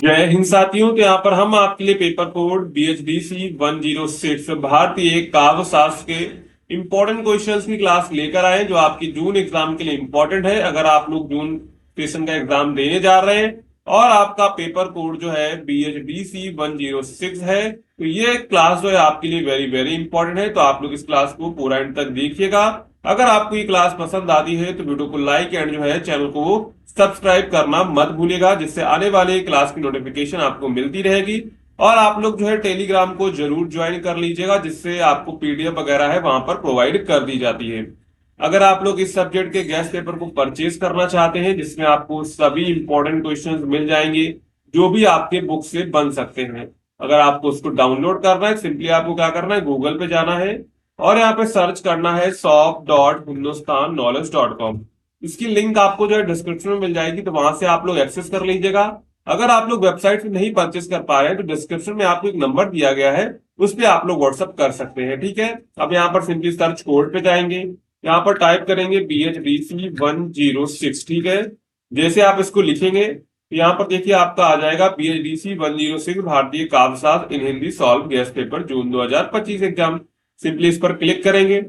जय हिंद साथियों। तो यहाँ पर हम आपके लिए पेपर कोड BHDC 106 भारतीय काव्य शास्त्र के इंपॉर्टेंट क्वेश्चंस की क्लास लेकर आए जो आपकी जून एग्जाम के लिए इंपॉर्टेंट है। अगर आप लोग जून सेशन का एग्जाम देने जा रहे हैं और आपका पेपर कोड जो है BHDC 106 है, तो ये क्लास जो है आपके लिए वेरी वेरी इंपॉर्टेंट है। तो आप लोग इस क्लास को पूरा एंड तक देखिएगा। अगर आपको ये क्लास पसंद आती है तो वीडियो को लाइक एंड जो है चैनल को सब्सक्राइब करना मत भूलिएगा, जिससे आने वाले क्लास की नोटिफिकेशन आपको मिलती रहेगी। और आप लोग जो है टेलीग्राम को जरूर ज्वाइन कर लीजिएगा, जिससे आपको PDF वगैरह है वहां पर प्रोवाइड कर दी जाती है। अगर आप लोग इस सब्जेक्ट के गेस्ट पेपर को परचेज करना चाहते हैं, जिसमें आपको सभी इंपॉर्टेंट क्वेश्चंस मिल जाएंगे जो भी आपके बुक से बन सकते हैं। अगर आपको उसको डाउनलोड करना है, सिंपली आपको क्या करना है, गूगल पे जाना है और यहाँ पे सर्च करना है shop.hindustannowledge.com। इसकी लिंक आपको जो है डिस्क्रिप्शन में मिल जाएगी, तो वहां से आप लोग एक्सेस कर लीजिएगा। अगर आप लोग वेबसाइट से नहीं परचेस कर पा रहे हैं तो डिस्क्रिप्शन में आपको एक नंबर दिया गया है, उस पर आप लोग व्हाट्सअप कर सकते हैं। ठीक है, अब यहाँ पर सिंपली सर्च कोड पे जाएंगे, यहाँ पर टाइप करेंगे BHDC 106। ठीक है, जैसे आप इसको लिखेंगे तो यहाँ पर देखिए आपका आ जाएगा BHDC 106 भारतीय काव्य शास्त्र इन हिंदी सॉल्व गेस्ट पेपर जून 2025 एग्जाम। सिंपली इस पर क्लिक करेंगे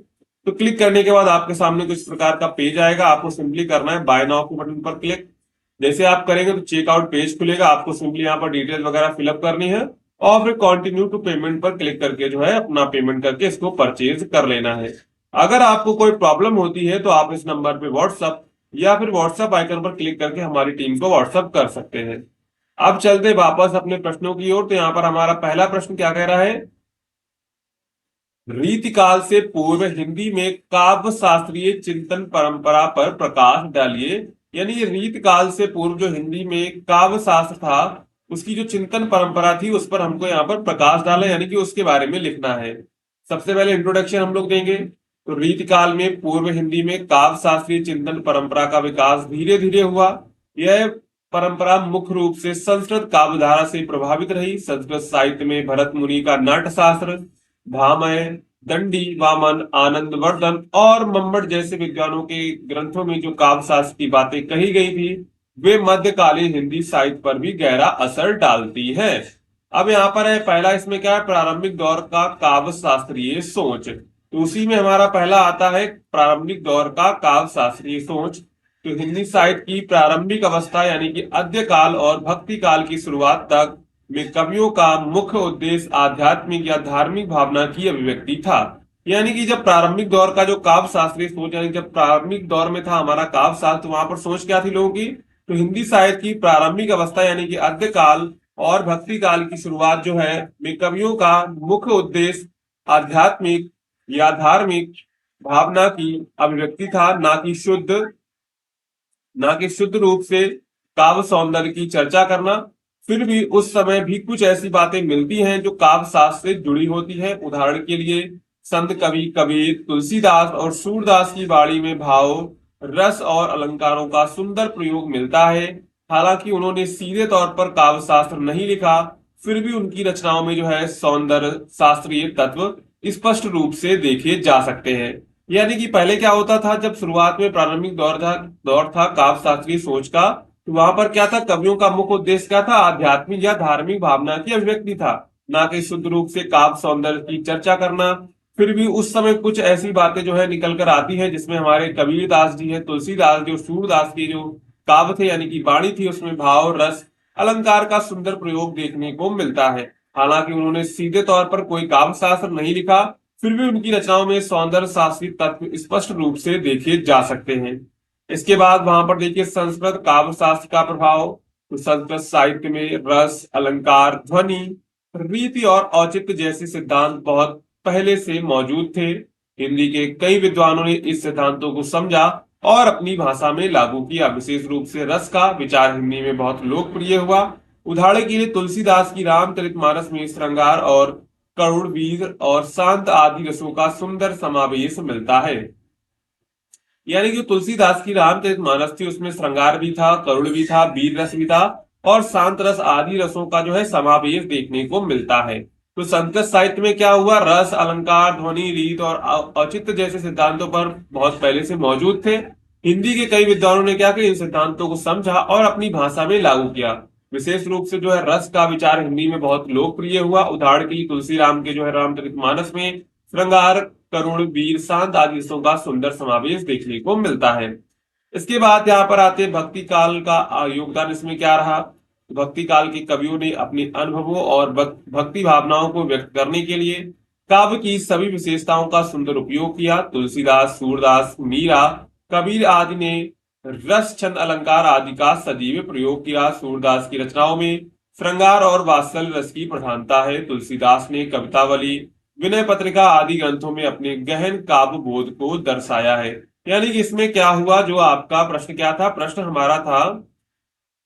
तो क्लिक करने के बाद आपके सामने कुछ प्रकार का पेज आएगा। आपको सिंपली करना है बाय नाउ के बटन पर क्लिक। जैसे आप करेंगे तो चेकआउट पेज खुलेगा। आपको सिंपली यहाँ पर डिटेल वगैरह फिलअप करनी है और फिर कंटिन्यू टू पेमेंट पर क्लिक करके जो है अपना पेमेंट करके इसको परचेज कर लेना है। अगर आपको कोई प्रॉब्लम होती है तो आप इस नंबर पे व्हाट्सअप या फिर व्हाट्सअप आइकन पर क्लिक करके हमारी टीम को व्हाट्सअप कर सकते हैं। अब चलते वापस अपने प्रश्नों की ओर। तो यहाँ पर हमारा पहला प्रश्न क्या कह रहा है, रीतिकाल से पूर्व हिंदी में काव्य शास्त्रीय चिंतन परंपरा पर प्रकाश डालिए। यानी ये रीतिकाल से पूर्व जो हिंदी में काव्य शास्त्र था उसकी जो चिंतन परंपरा थी उस पर हमको यहाँ पर प्रकाश डालना, यानी कि उसके बारे में लिखना है। सबसे पहले इंट्रोडक्शन हम लोग देंगे। तो रीतिकाल में पूर्व हिंदी में काव्य शास्त्रीय चिंतन परंपरा का विकास धीरे धीरे हुआ। यह परंपरा मुख्य रूप से संस्कृत काव्यधारा से प्रभावित रही। संस्कृत साहित्य में भरत मुनि का नाट्यशास्त्र, भामह, दंडी, वामन, आनंदवर्धन और मंमट जैसे विद्वानों के ग्रंथों में जो काव्य शास्त्र की बातें कही गई थी वे मध्यकालीन हिंदी साहित्य पर भी गहरा असर डालती है। अब यहाँ पर है पहला, इसमें क्या है, प्रारंभिक दौर का काव्य शास्त्रीय सोच। तो उसी में हमारा पहला आता है प्रारंभिक दौर का काव्य शास्त्रीय सोच। तो हिंदी साहित्य की प्रारंभिक अवस्था यानी कि आद्य काल और भक्ति काल की शुरुआत तक में कवियों का मुख्य उद्देश्य आध्यात्मिक या धार्मिक भावना की अभिव्यक्ति था। यानी कि जब प्रारंभिक दौर का जो काव्य शास्त्रीय सोच, यानी जब प्रारंभिक दौर में था हमारा काव्य शास्त्र, वहां पर सोच क्या थी लोगों की, तो हिंदी साहित्य की प्रारंभिक अवस्था यानी कि आद्य काल और भक्ति काल की शुरुआत जो है में कवियों का मुख्य उद्देश्य आध्यात्मिक या धार्मिक भावना की अभिव्यक्ति था, ना कि शुद्ध रूप से काव्य सौंदर्य की चर्चा करना। फिर भी उस समय भी कुछ ऐसी बातें मिलती हैं जो काव्य शास्त्र से जुड़ी होती है। उदाहरण के लिए संत कवि कबीर, तुलसीदास और सूरदास की वाणी में भाव, रस और अलंकारों का सुंदर प्रयोग मिलता है। हालांकि उन्होंने सीधे तौर पर काव्य शास्त्र नहीं लिखा, फिर भी उनकी रचनाओं में जो है सौंदर्य शास्त्रीय तत्व स्पष्ट रूप से देखे जा सकते हैं। यानी कि पहले क्या होता था, जब शुरुआत में प्रारंभिक दौर था काव्य शास्त्रीय सोच का, तो वहां पर क्या था, कवियों का मुख्य उद्देश्य क्या था, आध्यात्मिक या धार्मिक भावना की अभिव्यक्ति था, ना कि शुद्ध रूप से काव्य सौंदर्य की चर्चा करना। फिर भी उस समय कुछ ऐसी बातें जो है निकल कर आती है जिसमें हमारे कबीरदास जी है, तुलसीदास जो सूरदास के जो काव्य थे यानी कि वाणी थी उसमें भाव, रस, अलंकार का सुंदर प्रयोग देखने को मिलता है। हालांकि उन्होंने सीधे तौर पर कोई काव्य शास्त्र नहीं लिखा, फिर भी उनकी रचनाओं में सौंदर्य शास्त्रीय तत्व स्पष्ट रूप से देखे जा सकते हैं। इसके बाद वहां पर देखिए संस्कृत काव्य शास्त्र का प्रभाव। तो संस्कृत साहित्य में रस, अलंकार, ध्वनि, रीति और औचित्य जैसे सिद्धांत बहुत पहले से मौजूद थे। हिंदी के कई विद्वानों ने इस सिद्धांतों को समझा और अपनी भाषा में लागू किया। विशेष रूप से रस का विचार हिंदी में बहुत लोकप्रिय हुआ। उदाहरण के लिए तुलसीदास की रामचरितमानस में श्रृंगार और करुण, वीर और शांत आदि रसों का सुंदर समावेश मिलता है। यानी कि तुलसीदास की रामचरितमानस थी उसमें श्रृंगार भी था, करुण भी था, वीर रस भी था और शांत रस आदि रसों का जो है समावेश देखने को मिलता है। तो संस्कृत साहित्य में क्या हुआ, रस, अलंकार, ध्वनि, रीत और औचित्य जैसे सिद्धांतों पर बहुत पहले से मौजूद थे। हिंदी के कई विद्वानों ने क्या किया, इन सिद्धांतों को समझा और अपनी भाषा में लागू किया। विशेष रूप से जो है रस का विचार हिंदी में बहुत लोकप्रिय हुआ। उदाहरण के लिए तुलसीराम के जो है रामचरितमानस में श्रृंगार, करुण, वीर, शांत आदि रसों का सुंदर समावेश देखने को मिलता है। इसके बाद यहाँ पर आते भक्ति काल का योगदान इसमें क्या रहा। भक्ति काल के कवियों ने अपने अनुभवों और भक्ति भावनाओं को व्यक्त करने के लिए काव्य की सभी विशेषताओं का सुंदर उपयोग किया। तुलसीदास, सूरदास, मीरा, कबीर आदि ने रस, छंद, अलंकार आदि का सजीव प्रयोग किया। सूरदास की रचनाओं में श्रृंगार और वात्सल्य रस की प्रधानता है। तुलसीदास ने कवितावली, विनय पत्रिका आदि ग्रंथों में अपने गहन काव्य बोध को दर्शाया है। यानी कि इसमें क्या हुआ, जो आपका प्रश्न क्या था, प्रश्न हमारा था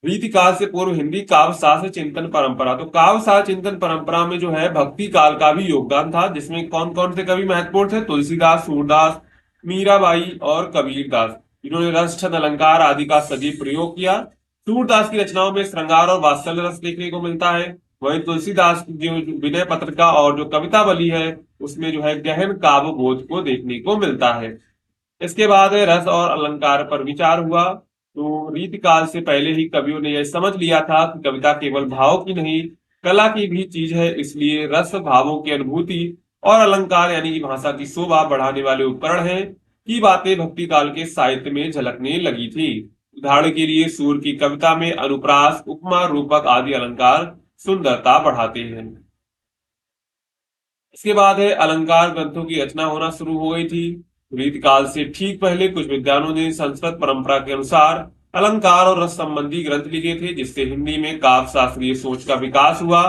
रीति काल से पूर्व हिंदी काव्य शास्त्र चिंतन परंपरा। तो काव्य शास्त्र चिंतन परंपरा में जो है भक्ति काल का भी योगदान था, जिसमें कौन कौन से कवि महत्वपूर्ण थे, तुलसीदास, सूरदास, मीराबाई और कबीरदास। इन्होंने रस, छंद, अलंकार आदि का सजीव प्रयोग किया। सूरदास की रचनाओं में श्रृंगार और वात्सल्य रस देखने को मिलता है। वहीं तुलसीदास की जो विनय पत्रिका और जो कवितावली है उसमें जो है गहन काव्य बोध को देखने को मिलता है। इसके बाद रस और अलंकार पर विचार हुआ। तो रीति काल से पहले ही कवियों ने यह समझ लिया था कि कविता केवल भाव की नहीं, कला की भी चीज है। इसलिए रस, भावों की अनुभूति और अलंकार यानी कि भाषा की शोभा बढ़ाने वाले उपकरण हैं की बातें भक्ति काल के साहित्य में झलकने लगी थी। उदाहरण के लिए सूर की कविता में अनुप्रास, उपमा, रूपक आदि अलंकार सुंदरता बढ़ाते हैं। इसके बाद है अलंकार ग्रंथों की रचना होना शुरू हो गई थी। रीतिकाल से ठीक पहले कुछ विद्वानों ने संस्कृत परंपरा के अनुसार अलंकार और रस संबंधी ग्रंथ लिखे थे, जिससे हिंदी में काव्य शास्त्रीय सोच का विकास हुआ।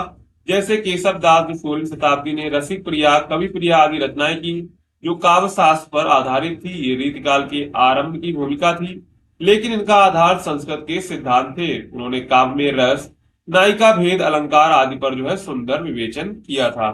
जैसे केशव दास ने 16वीं शताब्दी ने रसिक प्रिया, कवि प्रिया आदि रचनाएं की, जो काव्य शास्त्र पर आधारित थी। ये रीतिकाल के आरंभ की भूमिका थी, लेकिन इनका आधार संस्कृत के सिद्धांत थे। उन्होंने काव्य में रस, नायिका भेद, अलंकार आदि पर जो है सुंदर विवेचन किया था।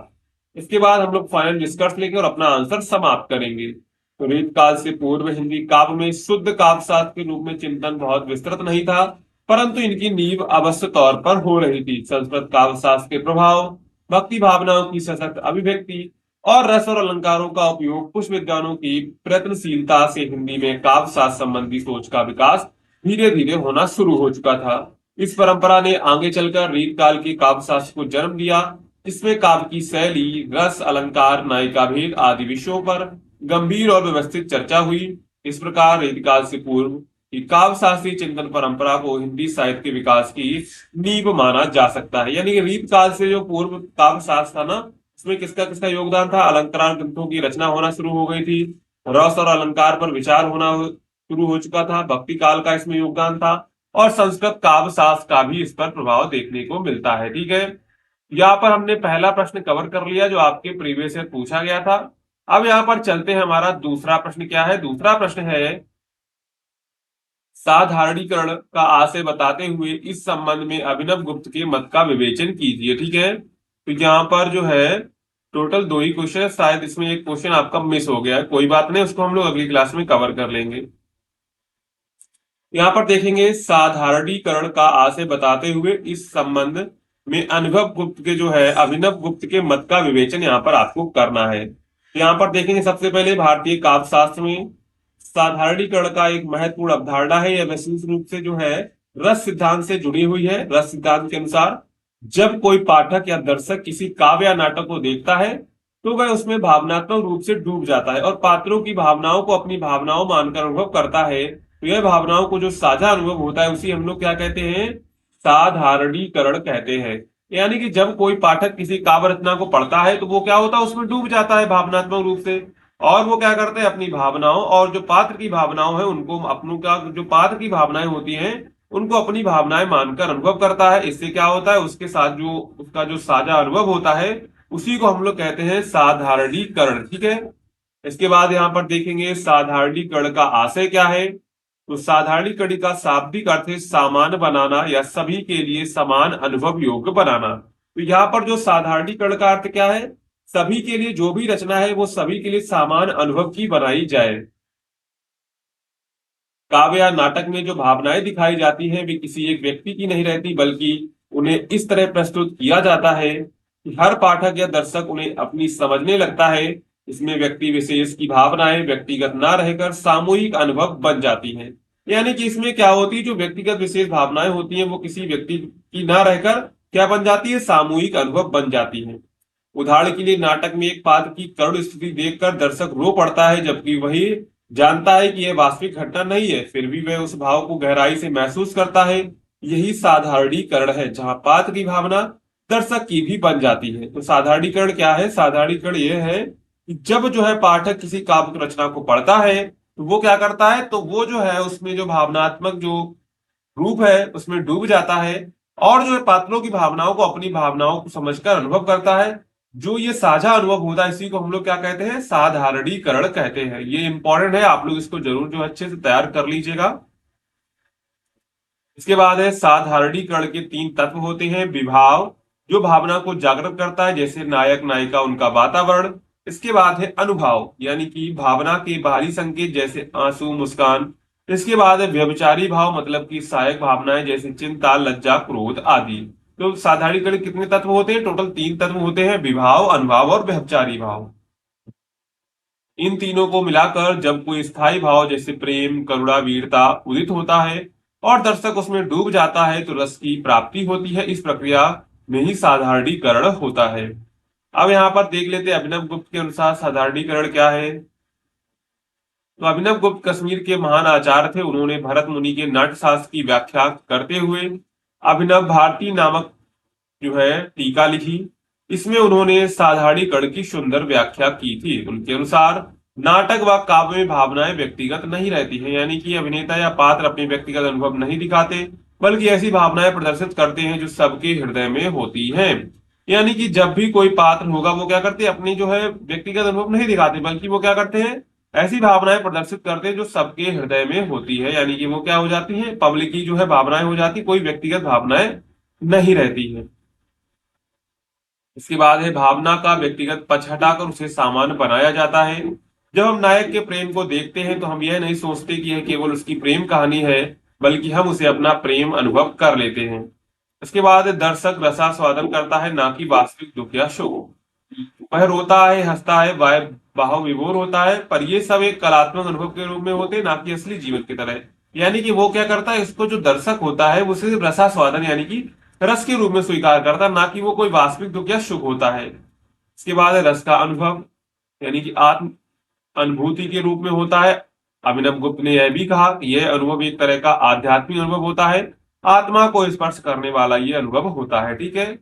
इसके बाद हम लोग फाइनल निष्कर्ष लेंगे और अपना आंसर समाप्त करेंगे। तो रीत काल से पूर्व हिंदी काव्य में शुद्ध काव्य शास्त्र के रूप में चिंतन बहुत विस्तृत नहीं था, परंतु इनकी नींव अवश्य तौर पर हो रही थी। संस्कृत काव्य शास्त्र के प्रभाव, भक्ति भावनाओं की सशक्त अभिव्यक्ति और रस और अलंकारों का उपयोग, कुछ विद्वानों की प्रयत्नशीलता से हिंदी में काव्य शास्त्र संबंधी सोच का विकास धीरे धीरे होना शुरू हो चुका था। इस परंपरा ने आगे चलकर रीत काल के काव्य शास्त्र को जन्म दिया, जिसमें काव्य की शैली, रस, अलंकार, नायिका भेद आदि विषयों पर गंभीर और व्यवस्थित चर्चा हुई। इस प्रकार रीतिकाल से पूर्व की काव्य शास्त्रीय चिंतन परंपरा को हिंदी साहित्य के विकास की नींव माना जा सकता है। यानी कि रीत काल से जो पूर्व काव्य शास्त्र था ना, इसमें किसका किसका योगदान था। अलंकार ग्रंथों की रचना होना शुरू हो गई थी, रस और अलंकार पर विचार होना शुरू हो चुका था, भक्ति काल का इसमें योगदान था और संस्कृत काव्य शास्त्र का भी इस पर प्रभाव देखने को मिलता है। ठीक है, यहाँ पर हमने पहला प्रश्न कवर कर लिया जो आपके प्रीवियस ईयर पूछा गया था। अब यहाँ पर चलते हैं, हमारा दूसरा प्रश्न क्या है। दूसरा प्रश्न है साधारणीकरण का आशय बताते हुए इस संबंध में अभिनव गुप्त के मत का विवेचन कीजिए। ठीक है, तो यहाँ पर जो है टोटल 2 ही क्वेश्चन है, शायद इसमें एक क्वेश्चन आपका मिस हो गया है, कोई बात नहीं, उसको हम लोग अगली क्लास में कवर कर लेंगे। यहाँ पर देखेंगे साधारणीकरण का आशय बताते हुए इस संबंध में अनुभव गुप्त के जो है अभिनव गुप्त के मत का विवेचन यहाँ पर आपको करना है। यहाँ पर देखेंगे सबसे पहले भारतीय काव्य शास्त्र में साधारणीकरण का एक महत्वपूर्ण अवधारणा है। यह विशेष रूप से जो है रस सिद्धांत से जुड़ी हुई है। रस सिद्धांत के अनुसार जब कोई पाठक या दर्शक किसी काव्य या नाटक को देखता है तो वह उसमें भावनात्मक रूप से डूब जाता है और पात्रों की भावनाओं को अपनी भावनाओं मानकर अनुभव करता है। तो यह भावनाओं को जो साझा अनुभव होता है उसी हम लोग क्या कहते हैं, साधारणीकरण कहते हैं। यानी कि जब कोई पाठक किसी काव्य रचना को पढ़ता है तो वो क्या होता है, उसमें डूब जाता है भावनात्मक रूप से, और वो क्या करते हैं, अपनी भावनाओं और जो पात्र की भावनाओं है उनको अपनों का जो पात्र की भावनाएं होती हैं उनको अपनी भावनाएं मानकर अनुभव करता है। इससे क्या होता है, उसके साथ जो उसका जो साझा अनुभव होता है उसी को हम लोग कहते हैं साधारणीकरण। ठीक है, इसके बाद यहाँ पर देखेंगे साधारणीकरण का आशय क्या है। तो साधारणीकरण का शाब्दिक अर्थ है सामान्य बनाना या सभी के लिए समान अनुभव योग्य बनाना। तो यहाँ पर जो साधारणीकरण का अर्थ क्या है, सभी के लिए जो भी रचना है वो सभी के लिए समान अनुभव की बनाई जाए। काव्य या नाटक में जो भावनाएं दिखाई जाती हैं वे किसी एक व्यक्ति की नहीं रहती, बल्कि उन्हें इस तरह प्रस्तुत किया जाता है कि हर पाठक या दर्शक उन्हें अपनी समझने लगता है। इसमें व्यक्ति विशेष की भावनाएं व्यक्तिगत ना रहकर सामूहिक अनुभव बन जाती हैं। यानी कि इसमें क्या होती है, जो व्यक्तिगत विशेष भावनाएं होती हैं वो किसी व्यक्ति की ना रहकर क्या बन जाती है, सामूहिक अनुभव बन जाती है। उदाहरण के लिए नाटक में एक पात्र की करुण स्थिति देखकर दर्शक रो पड़ता है, जबकि वही जानता है कि यह वास्तविक घटना नहीं है, फिर भी वह उस भाव को गहराई से महसूस करता है। यही साधारणीकरण है, जहां पात्र की भावना दर्शक की भी बन जाती है। तो साधारणीकरण क्या है, साधारणीकरण यह है कि जब जो है पाठक किसी काव्य रचना को पढ़ता है तो वो क्या करता है, तो वो जो है उसमें जो भावनात्मक जो रूप है उसमें डूब जाता है, और जो है पात्रों की भावनाओं को अपनी भावनाओं को समझकर अनुभव करता है। जो ये साझा अनुभव होता है इसी को हम लोग क्या कहते हैं, साधारणीकरण कहते हैं। ये इंपॉर्टेंट है, आप लोग इसको जरूर जो अच्छे से तैयार कर लीजिएगा। इसके बाद है साधारणीकरण के तीन तत्व होते हैं। विभाव, जो भावना को जागृत करता है, जैसे नायक नायिका उनका वातावरण। इसके बाद है अनुभाव, यानी कि भावना के बाहरी संकेत जैसे आंसू, मुस्कान। इसके बाद है व्यभिचारी भाव, मतलब कि सहायक भावनाएं जैसे चिंता, लज्जा, क्रोध आदि। तो साधारणीकरण कितने तत्व होते हैं, टोटल तीन तत्व होते हैं, विभाव, अनुभाव और व्यभिचारी भाव। इन तीनों को मिलाकर जब कोई स्थायी भाव जैसे प्रेम, करुणा, वीरता उदित होता है और दर्शक उसमें डूब जाता है तो रस की प्राप्ति होती है। इस प्रक्रिया में ही साधारणीकरण होता है। अब यहाँ पर देख लेते हैं अभिनव गुप्त के अनुसार साधारणीकरण क्या है। तो अभिनव गुप्त कश्मीर के महान आचार्य थे। उन्होंने भरत मुनि के नाट्यशास्त्र की व्याख्या करते हुए अभिनव भारती नामक जो है टीका लिखी। इसमें उन्होंने साधारणीकरण की सुंदर व्याख्या की थी। उनके अनुसार नाटक व काव्य में भावनाएं व्यक्तिगत नहीं रहती हैं, यानी कि अभिनेता या पात्र अपने व्यक्तिगत अनुभव नहीं दिखाते, बल्कि ऐसी भावनाएं प्रदर्शित करते हैं जो सबके हृदय में होती हैं। यानी कि जब भी कोई पात्र होगा वो क्या करते हैं, अपनी जो है व्यक्तिगत अनुभव नहीं दिखाते, बल्कि वो क्या करते हैं, ऐसी भावनाएं प्रदर्शित करते हैं जो सबके हृदय में होती है। यानी कि वो क्या हो जाती है, पब्लिक की जो है भावनाएं हो जाती, कोई व्यक्तिगत भावनाएं नहीं रहती है। इसके बाद है भावना का व्यक्तिगत पक्ष हटाकर उसे सामान्य बनाया जाता है। जब हम नायक के प्रेम को देखते हैं तो हम यह नहीं सोचते कि यह केवल उसकी प्रेम कहानी है, बल्कि हम उसे अपना प्रेम अनुभव कर लेते हैं। इसके बाद दर्शक रसास्वादन करता है, ना कि वास्तविक दुख या शोक। वह रोता है, हंसता है, वह भाव विभोर होता है, पर ये सब एक कलात्मक अनुभव के रूप में होते हैं, ना कि असली जीवन की तरह। यानी कि वो क्या करता है, इसको जो दर्शक होता है वो सिर्फ रसास्वादन यानी कि रस के रूप में स्वीकार करता है, ना कि वो कोई वास्तविक दुख या सुख होता है। इसके बाद है रस का अनुभव, यानी कि आत्म अनुभूति के रूप में होता है। अभिनव गुप्त ने यह भी कहा कि यह अनुभव एक तरह का आध्यात्मिक अनुभव होता है, आत्मा को स्पर्श करने वाला यह अनुभव होता है। ठीक है,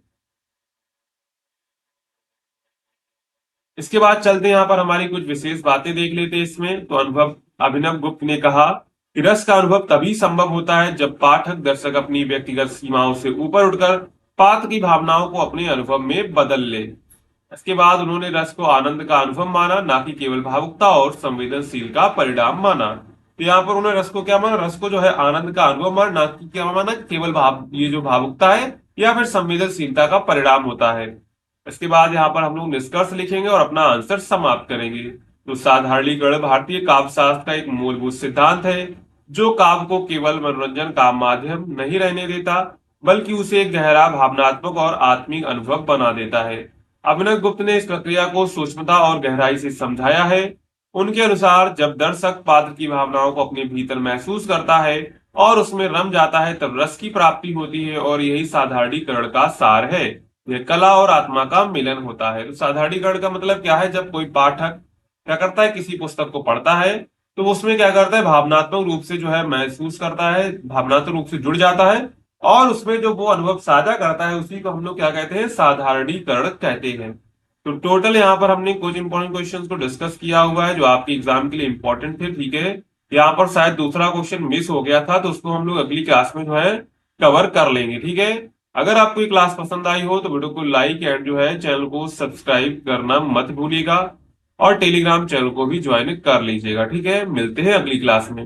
इसके बाद चलते हैं यहाँ पर हमारी कुछ विशेष बातें देख लेते हैं इसमें। तो अनुभव, अभिनव गुप्त ने कहा कि रस का अनुभव तभी संभव होता है जब पाठक दर्शक अपनी व्यक्तिगत सीमाओं से ऊपर उठकर पात्र की भावनाओं को अपने अनुभव में बदल ले। इसके बाद उन्होंने रस को आनंद का अनुभव माना, ना कि केवल भावुकता और संवेदनशील का परिणाम माना। तो यहाँ पर उन्होंने रस को क्या माना, रस को जो है आनंद का अनुभव माना, ना कि क्या माना, केवल भाव, ये जो भावुकता है या फिर संवेदनशीलता का परिणाम होता है। इसके बाद यहाँ पर हम लोग निष्कर्ष लिखेंगे और अपना आंसर समाप्त करेंगे। तो साधारणीकरण भारतीय काव्य शास्त्र का एक मूलभूत सिद्धांत है, जो काव्य को केवल मनोरंजन का माध्यम नहीं रहने देता, बल्कि उसे एक गहरा भावनात्मक और आत्मिक अनुभव बना देता है। अभिनव गुप्त ने इस प्रक्रिया को सूक्ष्मता और गहराई से समझाया है। उनके अनुसार जब दर्शक पात्र की भावनाओं को अपने भीतर महसूस करता है और उसमें रम जाता है, तब रस की प्राप्ति होती है, और यही साधारणीकरण का सार है। यह कला और आत्मा का मिलन होता है। तो साधारणीकरण का मतलब क्या है, जब कोई पाठक क्या करता है, किसी पुस्तक को पढ़ता है तो उसमें क्या करता है, भावनात्मक रूप से जो है महसूस करता है, भावनात्मक रूप से जुड़ जाता है, और उसमें जो वो अनुभव साझा करता है उसी को हम लोग क्या कहते हैं, साधारणीकरण कहते हैं। तो टोटल यहाँ पर हमने कुछ इंपॉर्टेंट क्वेश्चंस को डिस्कस किया हुआ है जो आपके एग्जाम के लिए इंपॉर्टेंट थे। ठीक है, यहाँ पर शायद दूसरा क्वेश्चन मिस हो गया था, तो उसको हम लोग अगली क्लास में जो है कवर कर लेंगे। ठीक है, अगर आपको ये क्लास पसंद आई हो तो वीडियो को लाइक एंड जो है चैनल को सब्सक्राइब करना मत भूलिएगा, और टेलीग्राम चैनल को भी ज्वाइन कर लीजिएगा। ठीक है, मिलते हैं अगली क्लास में।